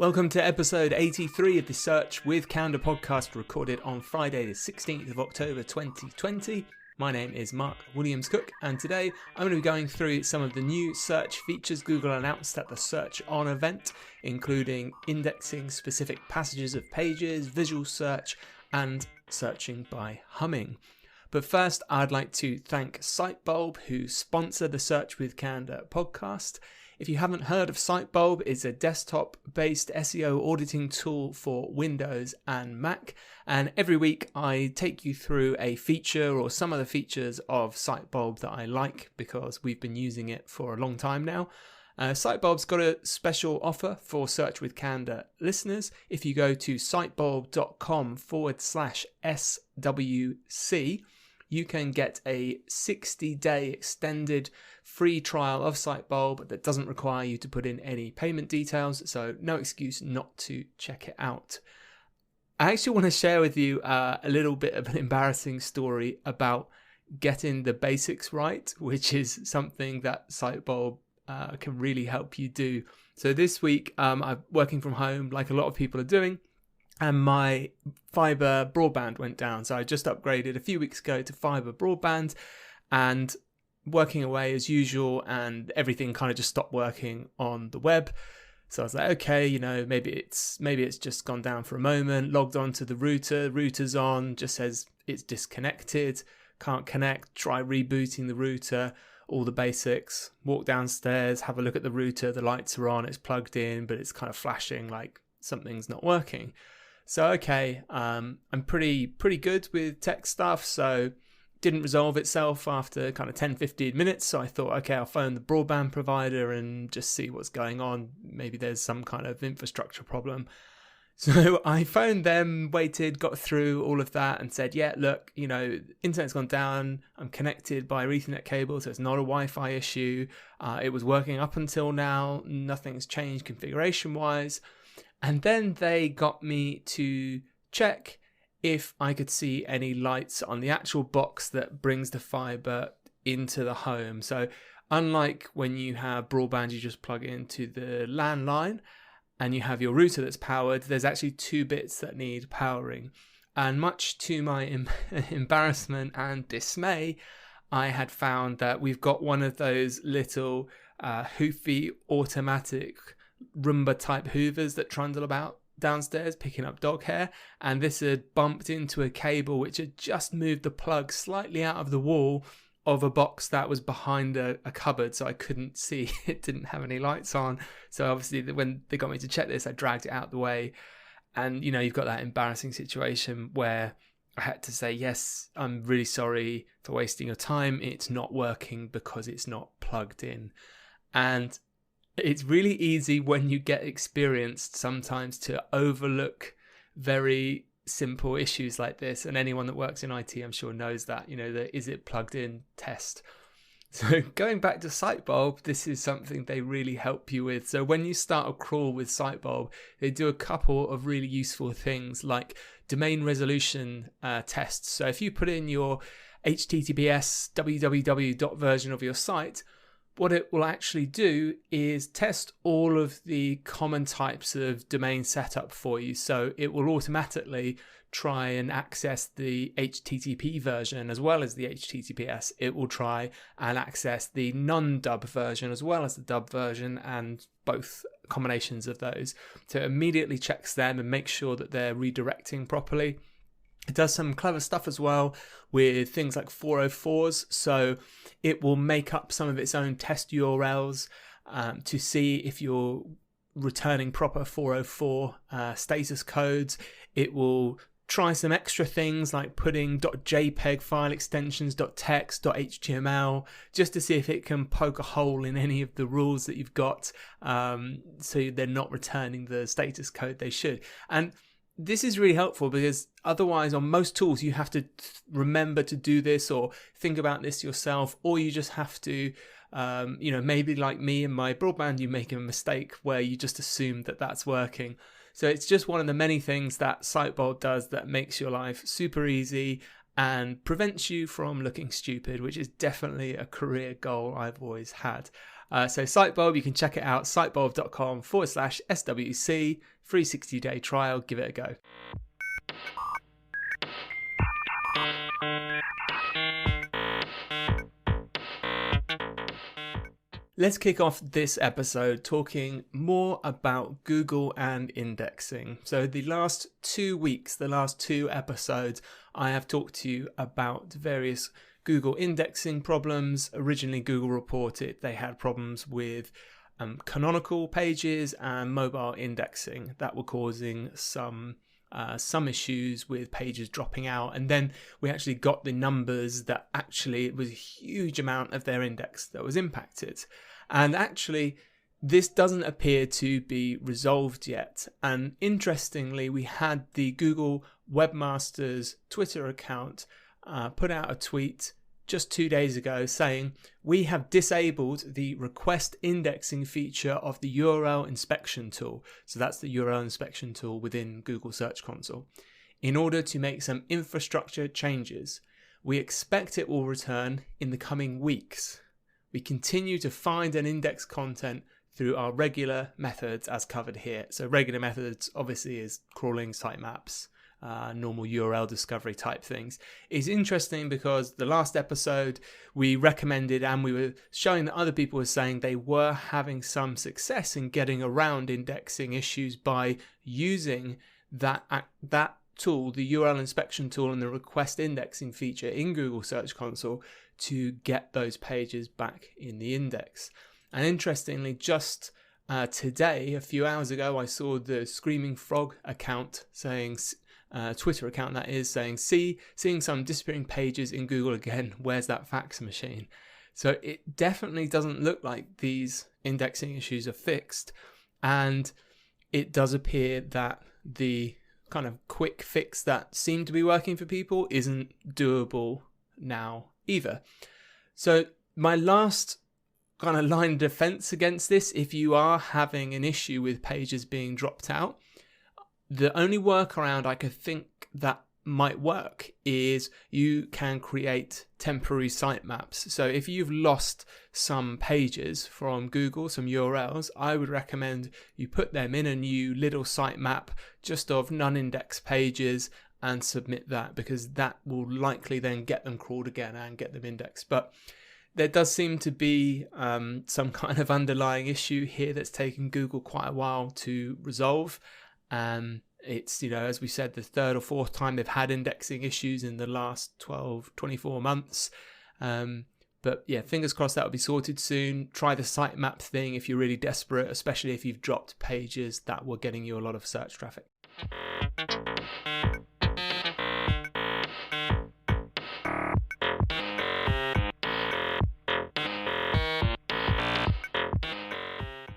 Welcome to episode 83 of the Search with Candor podcast, recorded on Friday the 16th of October 2020. My name is Mark Williams-Cook, and today I'm going to be going through some of the new search features Google announced at the SearchOn event, including indexing specific passages of pages, visual search, and searching by humming. But first, I'd like to thank SiteBulb, who sponsor the Search with Candor podcast. If you haven't heard of SiteBulb, it's a desktop-based SEO auditing tool for Windows and Mac. And every week I take you through a feature or some of the features of SiteBulb that I like because we've been using it for a long time now. SiteBulb's got a special offer for Search with Candor listeners. If you go to sitebulb.com/SWC, you can get a 60-day extended free trial of SiteBulb that doesn't require you to put in any payment details, so no excuse not to check it out. I actually want to share with you a little bit of an embarrassing story about getting the basics right, which is something that SiteBulb can really help you do. So this week, I'm working from home like a lot of people are doing, and my fiber broadband went down. So I just upgraded a few weeks ago to fiber broadband and working away as usual, and everything kind of just stopped working on the web. So I was like, okay, maybe it's just gone down for a moment. Logged on to the router's on, just says it's disconnected, can't connect, try rebooting the router, all the basics, walk downstairs, have a look at the router, the lights are on, it's plugged in, but it's kind of flashing like something's not working. So okay, I'm pretty good with tech stuff, so didn't resolve itself after kind of 10-15 minutes. So I thought, okay, I'll phone the broadband provider and just see what's going on. Maybe there's some kind of infrastructure problem. So I phoned them, waited, got through all of that and said, yeah, look, internet's gone down. I'm connected by Ethernet cable, so it's not a Wi-Fi issue. It was working up until now. Nothing's changed configuration-wise. And then they got me to check if I could see any lights on the actual box that brings the fiber into the home. So unlike when you have broadband, you just plug it into the landline and you have your router that's powered, there's actually two bits that need powering. And much to my embarrassment and dismay, I had found that we've got one of those little hoofy automatic Roomba type hoovers that trundle about downstairs picking up dog hair, and this had bumped into a cable which had just moved the plug slightly out of the wall of a box that was behind a cupboard, so I couldn't see. It didn't have any lights on. So obviously when they got me to check this, I dragged it out the way, and you've got that embarrassing situation where I had to say, yes, I'm really sorry for wasting your time, it's not working because it's not plugged in. And it's really easy when you get experienced sometimes to overlook very simple issues like this. And anyone that works in IT, I'm sure, knows that, the is it plugged in test. So going back to SiteBulb, this is something they really help you with. So when you start a crawl with SiteBulb, they do a couple of really useful things like domain resolution tests. So if you put in your HTTPS www version of your site, what it will actually do is test all of the common types of domain setup for you. So it will automatically try and access the HTTP version as well as the HTTPS. It will try and access the non-dub version as well as the dub version, and both combinations of those. So it immediately checks them and makes sure that they're redirecting properly. It does some clever stuff as well with things like 404s. So it will make up some of its own test URLs to see if you're returning proper 404 status codes. It will try some extra things like putting .jpeg file extensions, .text, .html, just to see if it can poke a hole in any of the rules that you've got, so they're not returning the status code they should. And this is really helpful because otherwise on most tools you have to remember to do this or think about this yourself, or you just have to, maybe like me and my broadband, you make a mistake where you just assume that that's working. So it's just one of the many things that SiteBulb does that makes your life super easy and prevents you from looking stupid, which is definitely a career goal I've always had. So Sitebulb, you can check it out, sitebulb.com/SWC, free 60-day trial, give it a go. Let's kick off this episode talking more about Google and indexing. So the last 2 weeks, the last 2 episodes, I have talked to you about various Google indexing problems. Originally, Google reported they had problems with canonical pages and mobile indexing that were causing some issues with pages dropping out, and then we actually got the numbers that actually it was a huge amount of their index that was impacted. And actually this doesn't appear to be resolved yet. And interestingly, we had the Google Webmasters Twitter account put out a tweet just 2 days ago saying, we have disabled the request indexing feature of the URL inspection tool. So that's the URL inspection tool within Google Search Console, in order to make some infrastructure changes. We expect it will return in the coming weeks. We continue to find and index content through our regular methods as covered here. So regular methods obviously is crawling sitemaps, normal URL discovery type things. It's interesting because the last episode we recommended and we were showing that other people were saying they were having some success in getting around indexing issues by using that tool, the URL inspection tool and the request indexing feature in Google Search Console to get those pages back in the index. And interestingly, just today, a few hours ago, I saw the Screaming Frog account saying, Twitter account that is, saying, seeing some disappearing pages in Google again, where's that fax machine? So it definitely doesn't look like these indexing issues are fixed. And it does appear that the kind of quick fix that seemed to be working for people isn't doable now either. So my last kind of line of defense against this, if you are having an issue with pages being dropped out, the only workaround I could think that might work is you can create temporary sitemaps. So if you've lost some pages from Google, some URLs, I would recommend you put them in a new little sitemap just of non-indexed pages and submit that, because that will likely then get them crawled again and get them indexed. But there does seem to be some kind of underlying issue here that's taken Google quite a while to resolve. It's, as we said, the 3rd or 4th time they've had indexing issues in the last 12-24 months. But yeah, fingers crossed that will be sorted soon. Try the sitemap thing if you're really desperate, especially if you've dropped pages that were getting you a lot of search traffic.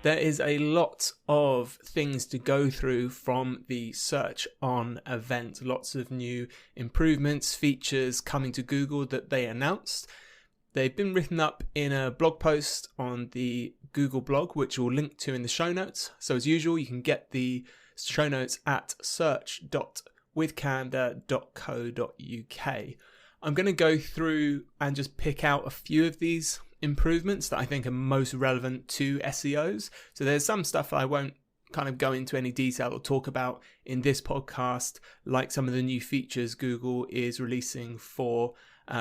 There is a lot of things to go through from the SearchOn event. Lots of new improvements, features coming to Google that they announced. They've been written up in a blog post on the Google blog, which we'll link to in the show notes. So as usual, you can get the show notes at search.withcanada.co.uk. I'm going to go through and just pick out a few of these improvements that I think are most relevant to SEOs. So there's some stuff I won't kind of go into any detail or talk about in this podcast, like some of the new features Google is releasing for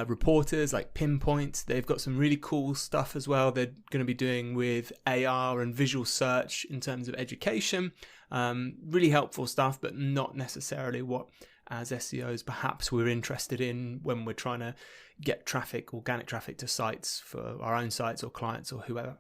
reporters, like Pinpoint. They've got some really cool stuff as well they're going to be doing with AR and visual search in terms of education. Really helpful stuff, but not necessarily what as SEOs perhaps we're interested in when we're trying to get traffic, organic traffic to sites for our own sites or clients or whoever.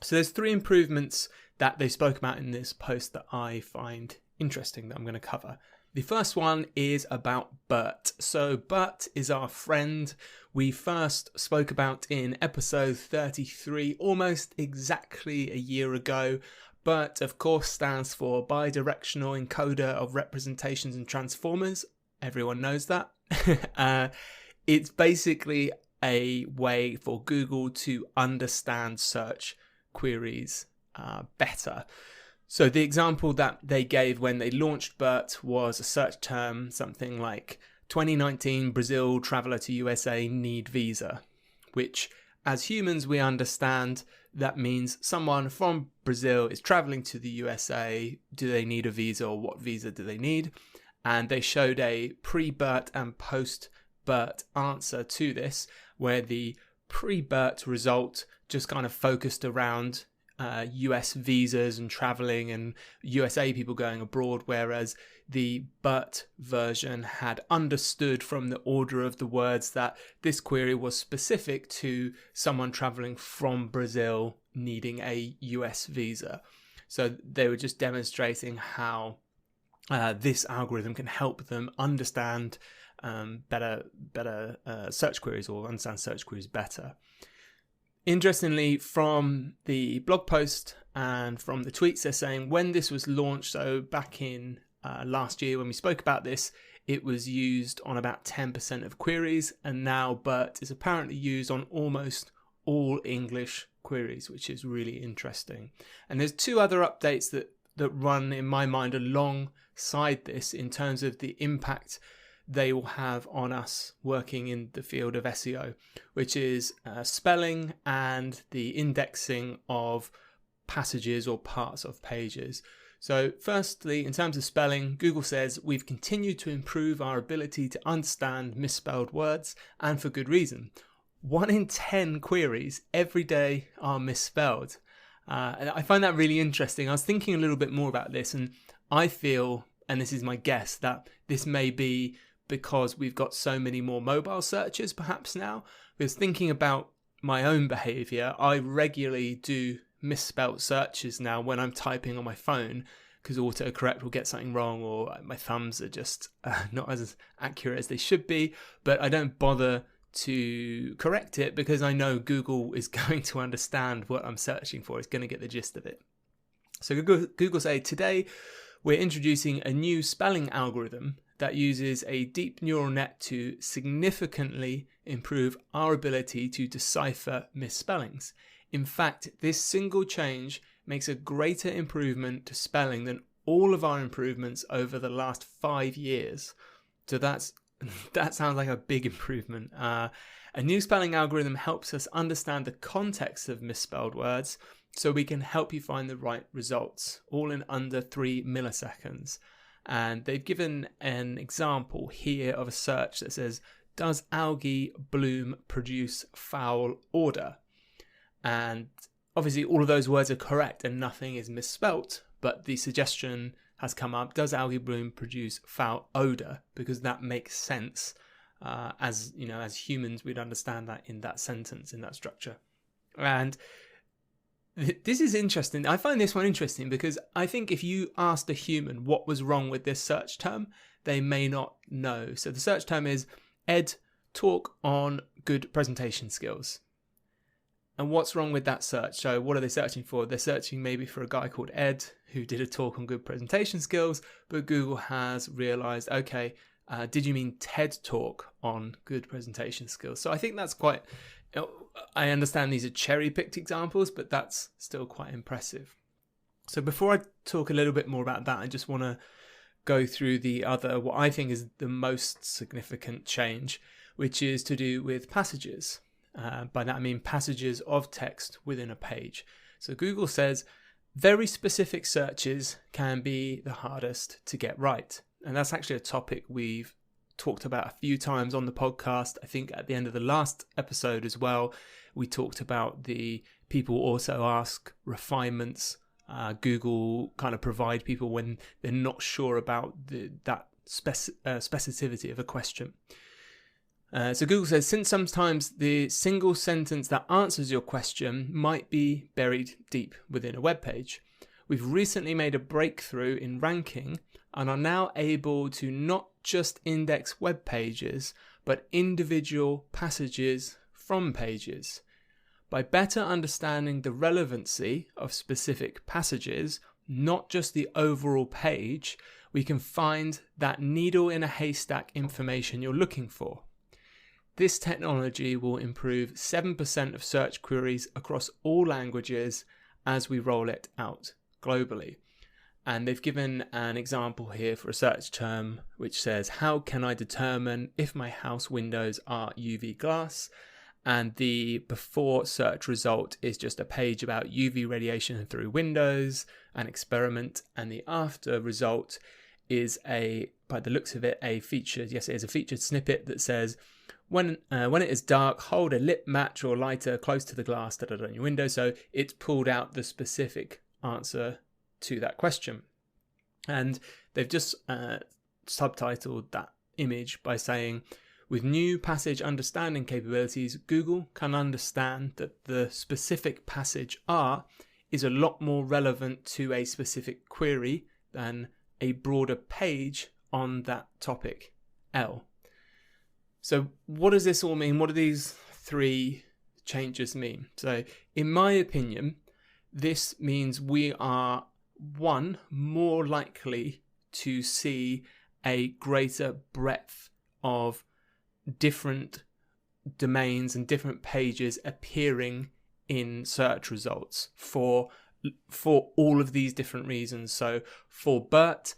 So there's 3 improvements that they spoke about in this post that I find interesting that I'm going to cover. The first one is about BERT. So BERT is our friend we first spoke about in episode 33, almost exactly a year ago. BERT, of course, stands for Bidirectional Encoder of Representations and Transformers. Everyone knows that. It's basically a way for Google to understand search queries better. So the example that they gave when they launched BERT was a search term, something like 2019 Brazil traveler to USA need visa, which as humans, we understand that means someone from Brazil is traveling to the USA. Do they need a visa, or what visa do they need? And they showed a pre-BERT and post-BERT answer to this, where the pre-BERT result just kind of focused around US visas and traveling and USA people going abroad, whereas the BERT version had understood from the order of the words that this query was specific to someone traveling from Brazil needing a US visa. So they were just demonstrating how this algorithm can help them understand better search queries, or understand search queries better. Interestingly, from the blog post and from the tweets, they're saying when this was launched, so back in last year when we spoke about this, it was used on about 10% of queries, and now BERT is apparently used on almost all English queries, which is really interesting. And there's two other updates that run, in my mind, alongside this in terms of the impact they will have on us working in the field of SEO, which is spelling and the indexing of passages or parts of pages. So firstly, in terms of spelling, Google says we've continued to improve our ability to understand misspelled words, and for good reason. 1 in 10 queries every day are misspelled. And I find that really interesting. I was thinking a little bit more about this, and I feel, and this is my guess, that this may be because we've got so many more mobile searches perhaps now. Because thinking about my own behavior, I regularly do misspelt searches now when I'm typing on my phone, because autocorrect will get something wrong, or my thumbs are just not as accurate as they should be, but I don't bother to correct it because I know Google is going to understand what I'm searching for. It's going to get the gist of it. So Google say, today we're introducing a new spelling algorithm that uses a deep neural net to significantly improve our ability to decipher misspellings. In fact, this single change makes a greater improvement to spelling than all of our improvements over the last 5 years. So that sounds like a big improvement. A new spelling algorithm helps us understand the context of misspelled words, so we can help you find the right results, all in under 3 milliseconds. And they've given an example here of a search that says, does algae bloom produce foul odor? And obviously all of those words are correct and nothing is misspelt, but the suggestion has come up, does algae bloom produce foul odor? Because that makes sense. As you know, as humans, we'd understand that in that sentence, in that structure. And this is interesting. I find this one interesting because I think if you asked a human what was wrong with this search term, they may not know. So the search term is Ed, talk on good presentation skills. And what's wrong with that search? So what are they searching for? They're searching maybe for a guy called Ed who did a talk on good presentation skills, but Google has realized, okay, did you mean TED talk on good presentation skills? So I think that's quite, I understand these are cherry-picked examples, but that's still quite impressive. So before I talk a little bit more about that, I just want to go through the other, what I think is the most significant change, which is to do with passages. By that I mean passages of text within a page. So Google says very specific searches can be the hardest to get right. And that's actually a topic we've talked about a few times on the podcast. I think at the end of the last episode as well, we talked about the people also ask refinements Google kind of provide people when they're not sure about that specificity of a question. So Google says, since sometimes the single sentence that answers your question might be buried deep within a web page, we've recently made a breakthrough in ranking and are now able to not just index web pages, but individual passages from pages. By better understanding the relevancy of specific passages, not just the overall page, we can find that needle in a haystack information you're looking for. This technology will improve 7% of search queries across all languages as we roll it out globally. And they've given an example here for a search term which says, how can I determine if my house windows are UV glass? and the before search result is just a page about UV radiation through windows, an experiment, and the after result is by the looks of it, a featured snippet that says, when it is dark, hold a lit match or lighter close to the glass on your window. So it's pulled out the specific answer to that question. And they've just subtitled that image by saying, with new passage understanding capabilities, Google can understand that the specific passage R is a lot more relevant to a specific query than a broader page on that topic L. So what does this all mean? What do these three changes mean? So in my opinion, this means we are, one, more likely to see a greater breadth of different domains and different pages appearing in search results for all of these different reasons. So for BERT,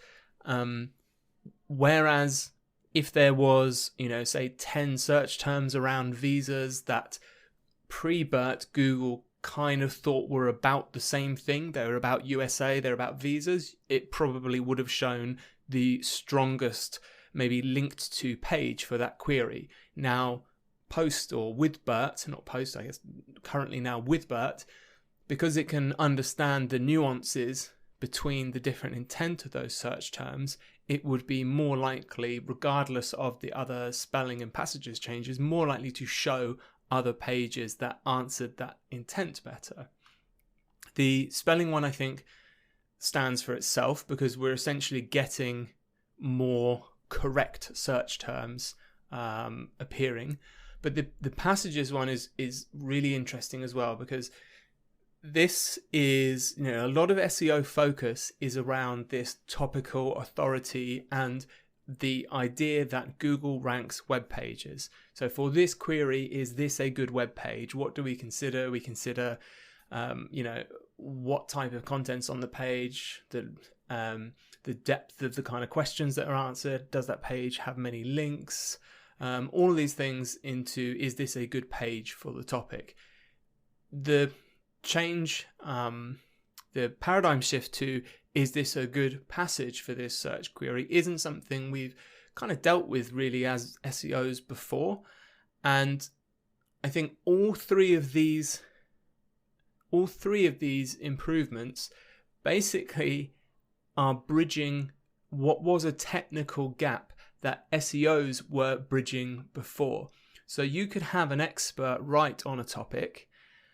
whereas if there was, say 10 search terms around visas that pre-BERT Google kind of thought were about the same thing, they were about USA, they're about visas, it probably would have shown the strongest maybe linked to page for that query. Now post, or with BERT, not post, I guess currently now with BERT, because it can understand the nuances between the different intent of those search terms, it would be more likely, regardless of the other spelling and passages changes, more likely to show other pages that answered that intent better. The spelling one, I think, stands for itself because we're essentially getting more correct search terms appearing. But the passages one is really interesting as well, because this is, a lot of SEO focus is around this topical authority and the idea that Google ranks web pages. So for this query, is this a good web page? What do we consider? We consider, what type of content's on the page, the depth of the kind of questions that are answered. Does that page have many links? All of these things into, is this a good page for the topic? The change, the paradigm shift to, is this a good passage for this search query, isn't something we've kind of dealt with really as SEOs before. And I think all three of these improvements basically are bridging what was a technical gap that SEOs were bridging before. So you could have an expert write on a topic,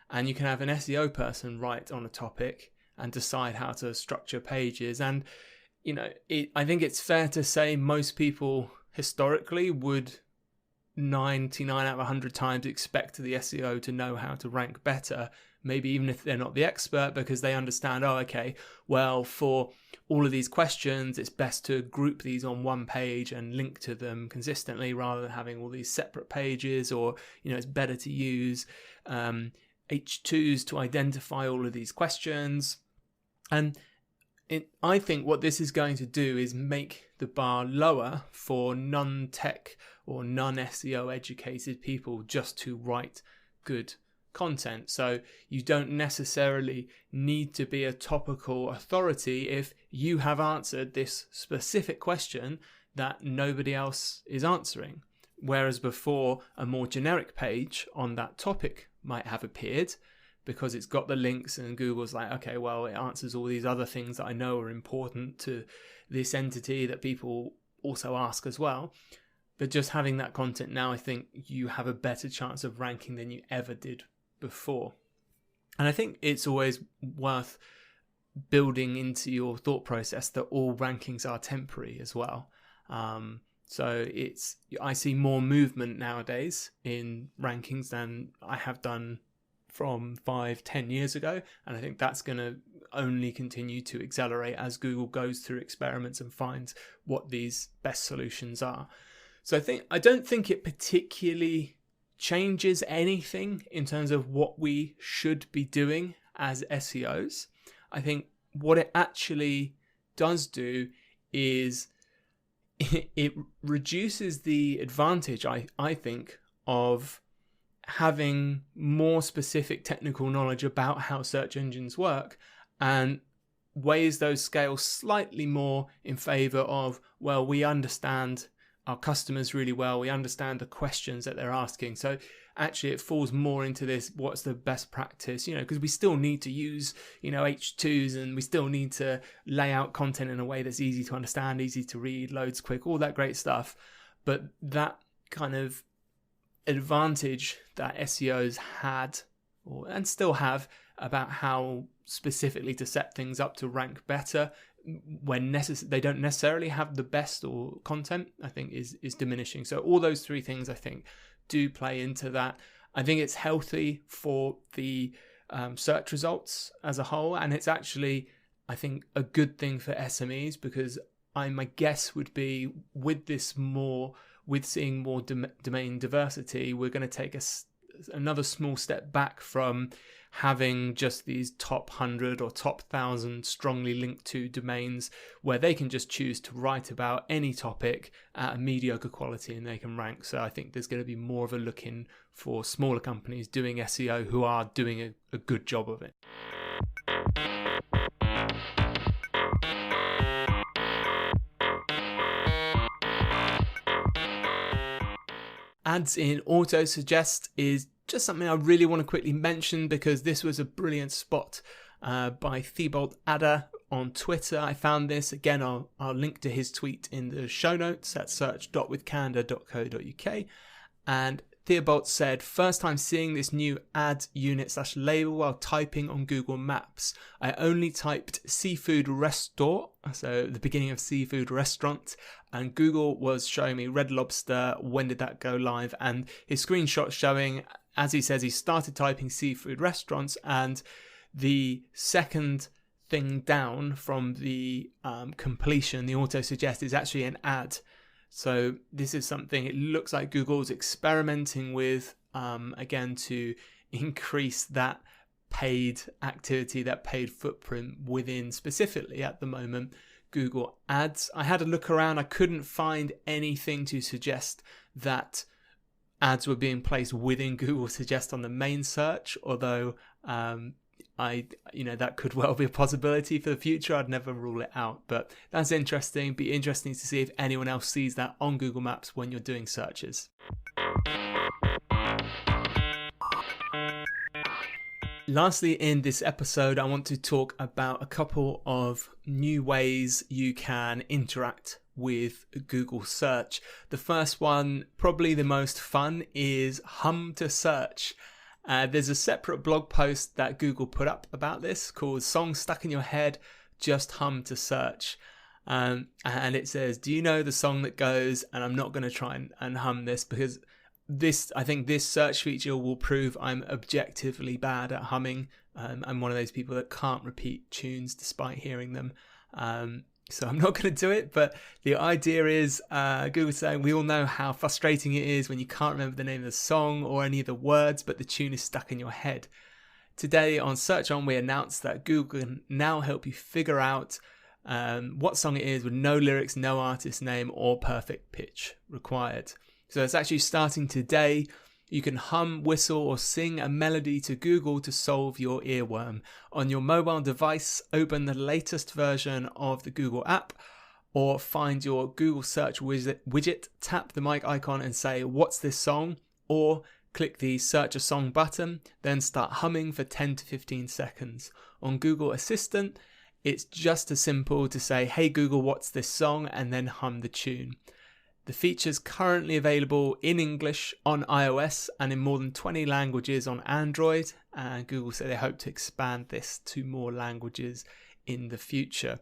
and you can have an SEO person write on a topic and decide how to structure pages. And, I think it's fair to say most people historically would 99 out of 100 times expect the SEO to know how to rank better, maybe even if they're not the expert, because they understand, for all of these questions, it's best to group these on one page and link to them consistently rather than having all these separate pages, or, it's better to use H2s to identify all of these questions. And I think what this is going to do is make the bar lower for non-tech or non-SEO educated people just to write good content. So you don't necessarily need to be a topical authority if you have answered this specific question that nobody else is answering. Whereas before, a more generic page on that topic might have appeared because it's got the links, and Google's like, okay, well, it answers all these other things that I know are important to this entity that people also ask as well. But just having that content now, I think you have a better chance of ranking than you ever did before. And I think it's always worth building into your thought process that all rankings are temporary as well. So I see more movement nowadays in rankings than I have done from 5-10 years ago, and I think that's going to only continue to accelerate as Google goes through experiments and finds what these best solutions are. So I don't think it particularly changes anything in terms of what we should be doing as SEOs. I think what it actually does do is it reduces the advantage, I think, of having more specific technical knowledge about how search engines work and weighs those scales slightly more in favor of, well, we understand our customers really well, we understand the questions that they're asking. So actually it falls more into this, what's the best practice, because we still need to use, H2s, and we still need to lay out content in a way that's easy to understand, easy to read, loads quick, all that great stuff. But that kind of advantage that SEOs had and still have about how specifically to set things up to rank better when they don't necessarily have the best or content, I think is diminishing. So all those three things I think do play into that. I think it's healthy for the search results as a whole, and it's actually, I think, a good thing for SMEs, because my guess would be with seeing more domain diversity, we're going to take another small step back from having just these top 100 or top 1,000 strongly linked to domains where they can just choose to write about any topic at a mediocre quality and they can rank. So I think there's going to be more of a look in for smaller companies doing SEO who are doing a good job of it. Ads in auto suggest is just something I really want to quickly mention, because this was a brilliant spot by Thibault Adder on Twitter. I found this, again, I'll link to his tweet in the show notes at search.withcanada.co.uk. And Thibault said, first time seeing this new ad unit / label while typing on Google Maps. I only typed seafood restaurant, so the beginning of seafood restaurant, and Google was showing me Red Lobster. When did that go live? And his screenshot showing, as he says, he started typing seafood restaurants, and the second thing down from the completion, the auto suggest, is actually an ad. So this is something it looks like Google's experimenting with, again, to increase that paid activity, that paid footprint within, specifically at the moment, Google Ads. I had a look around, I couldn't find anything to suggest that ads were being placed within Google Suggest on the main search, although that could well be a possibility for the future. I'd never rule it out, but that's interesting. Be interesting to see if anyone else sees that on Google Maps when you're doing searches. Lastly, in this episode, I want to talk about a couple of new ways you can interact with Google search. The first one, probably the most fun, is hum to search. There's a separate blog post that Google put up about this called Songs Stuck in Your Head, Just Hum to Search. And it says, do you know the song that goes, and I'm not going to try and hum this, because I think this search feature will prove I'm objectively bad at humming. I'm one of those people that can't repeat tunes despite hearing them. So I'm not going to do it, but the idea is Google saying we all know how frustrating it is when you can't remember the name of the song or any of the words, but the tune is stuck in your head. Today on SearchOn, we announced that Google can now help you figure out what song it is with no lyrics, no artist name, or perfect pitch required. So it's actually starting today. You can hum, whistle, or sing a melody to Google to solve your earworm. On your mobile device, open the latest version of the Google app, or find your Google search widget, tap the mic icon and say, what's this song? Or click the search a song button, then start humming for 10 to 15 seconds. On Google Assistant, it's just as simple to say, hey Google, what's this song? And then hum the tune. The feature's currently available in English on iOS and in more than 20 languages on Android, and Google say they hope to expand this to more languages in the future.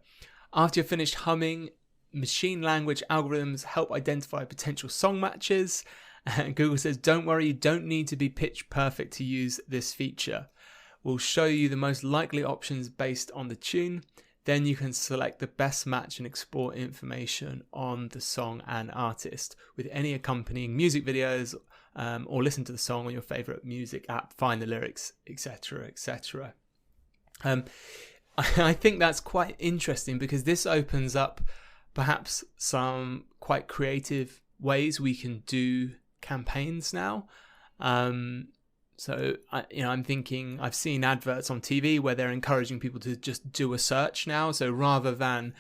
After you're finished humming, machine language algorithms help identify potential song matches, and Google says don't worry, you don't need to be pitch perfect to use this feature. We'll show you the most likely options based on the tune. Then you can select the best match and export information on the song and artist with any accompanying music videos, or listen to the song on your favorite music app, find the lyrics, etc., etc. I think that's quite interesting because this opens up perhaps some quite creative ways we can do campaigns now. So I'm thinking, I've seen adverts on TV where they're encouraging people to just do a search now. So rather than,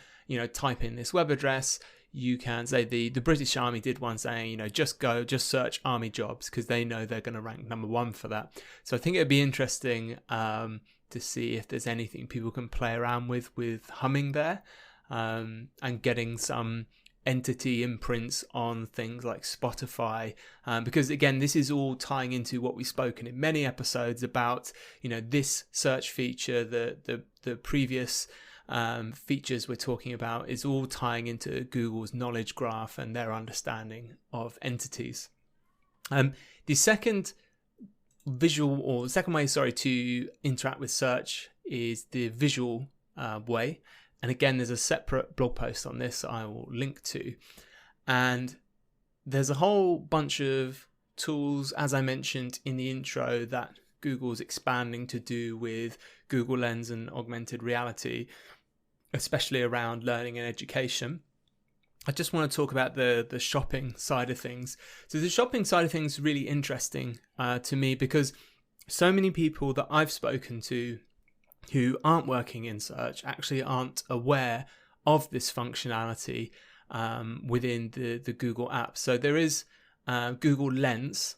type in this web address, you can say the British Army did one saying, just search army jobs, because they know they're going to rank #1 for that. So I think it'd be interesting to see if there's anything people can play around with humming there, and getting some entity imprints on things like Spotify, because again, this is all tying into what we've spoken in many episodes about, this search feature, the previous features we're talking about, is all tying into Google's knowledge graph and their understanding of entities. The second way to interact with search is the visual way. And again, there's a separate blog post on this I will link to. And there's a whole bunch of tools, as I mentioned in the intro, that Google's expanding to do with Google Lens and augmented reality, especially around learning and education. I just want to talk about the shopping side of things. So the shopping side of things is really interesting to me, because so many people that I've spoken to who aren't working in search actually aren't aware of this functionality within the Google app. So there is Google Lens,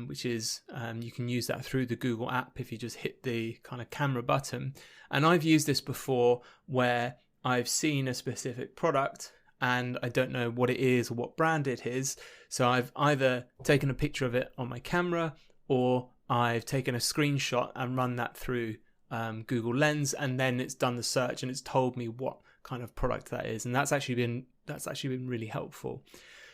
which is you can use that through the Google app if you just hit the kind of camera button. And I've used this before where I've seen a specific product and I don't know what it is or what brand it is. So I've either taken a picture of it on my camera, or I've taken a screenshot and run that through Google Lens, and then it's done the search and it's told me what kind of product that is, and that's actually been really helpful.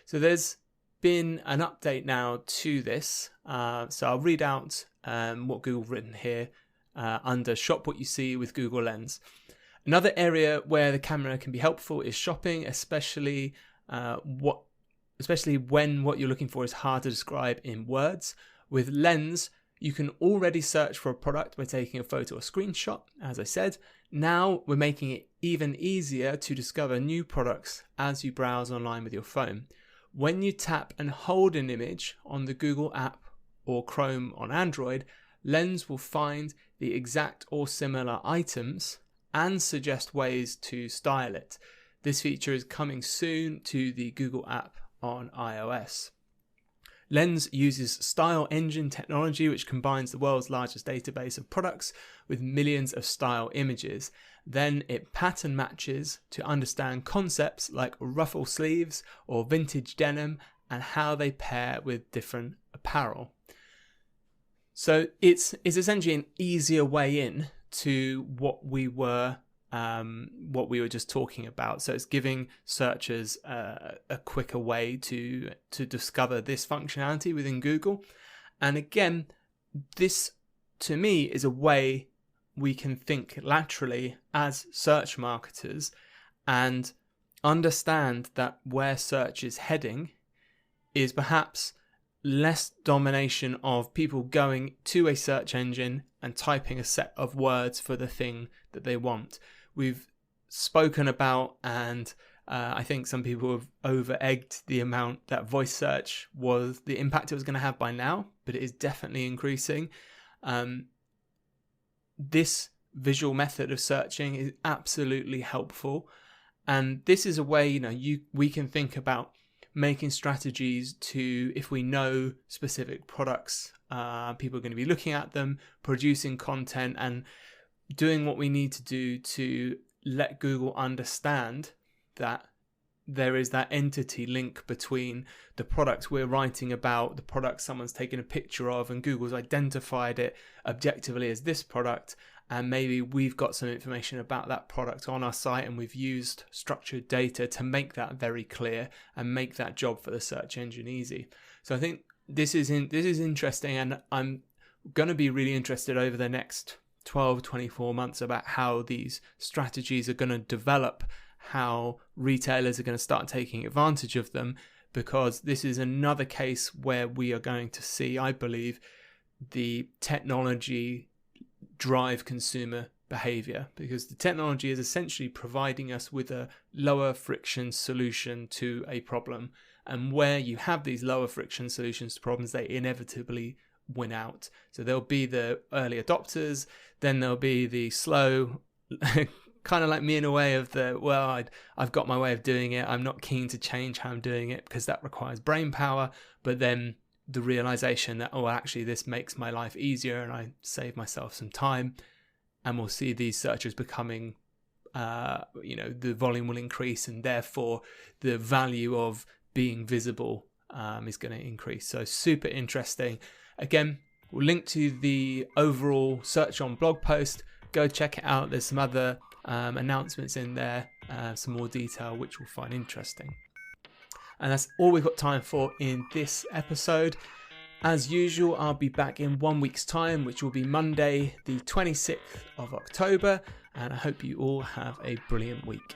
So there's been an update now to this, so I'll read out what Google written here under Shop What You See with Google Lens. Another area where the camera can be helpful is shopping, especially when what you're looking for is hard to describe in words. With Lens, you can already search for a product by taking a photo or screenshot, as I said. Now we're making it even easier to discover new products as you browse online with your phone. When you tap and hold an image on the Google app or Chrome on Android, Lens will find the exact or similar items and suggest ways to style it. This feature is coming soon to the Google app on iOS. Lens uses style engine technology, which combines the world's largest database of products with millions of style images. Then it pattern matches to understand concepts like ruffle sleeves or vintage denim and how they pair with different apparel. So it's essentially an easier way in to what we were just talking about. So it's giving searchers a quicker way to discover this functionality within Google. And again, this to me is a way we can think laterally as search marketers and understand that where search is heading is perhaps less domination of people going to a search engine and typing a set of words for the thing that they want. We've spoken about, and I think some people have over-egged the amount that voice search was, the impact it was going to have by now, but it is definitely increasing. This visual method of searching is absolutely helpful, and this is a way we can think about making strategies to, if we know specific products, people are going to be looking at them, producing content and doing what we need to do to let Google understand that there is that entity link between the product we're writing about, the product someone's taken a picture of, and Google's identified it objectively as this product, and maybe we've got some information about that product on our site and we've used structured data to make that very clear and make that job for the search engine easy. So I think this is interesting, and I'm going to be really interested over the next 12-24 months about how these strategies are going to develop, how retailers are going to start taking advantage of them, because this is another case where we are going to see, I believe, the technology drive consumer behavior, because the technology is essentially providing us with a lower friction solution to a problem, and where you have these lower friction solutions to problems, they inevitably win out. So there'll be the early adopters, then there'll be the slow, kind of like me in a way of I've got my way of doing it. I'm not keen to change how I'm doing it because that requires brain power. But then the realization that, actually this makes my life easier and I save myself some time. And we'll see these searches becoming, the volume will increase, and therefore the value of being visible is going to increase. So super interesting. Again, we'll link to the overall SearchOn blog post. Go check it out. There's some other announcements in there, some more detail, which we'll find interesting. And that's all we've got time for in this episode. As usual, I'll be back in 1 week's time, which will be Monday, the 26th of October. And I hope you all have a brilliant week.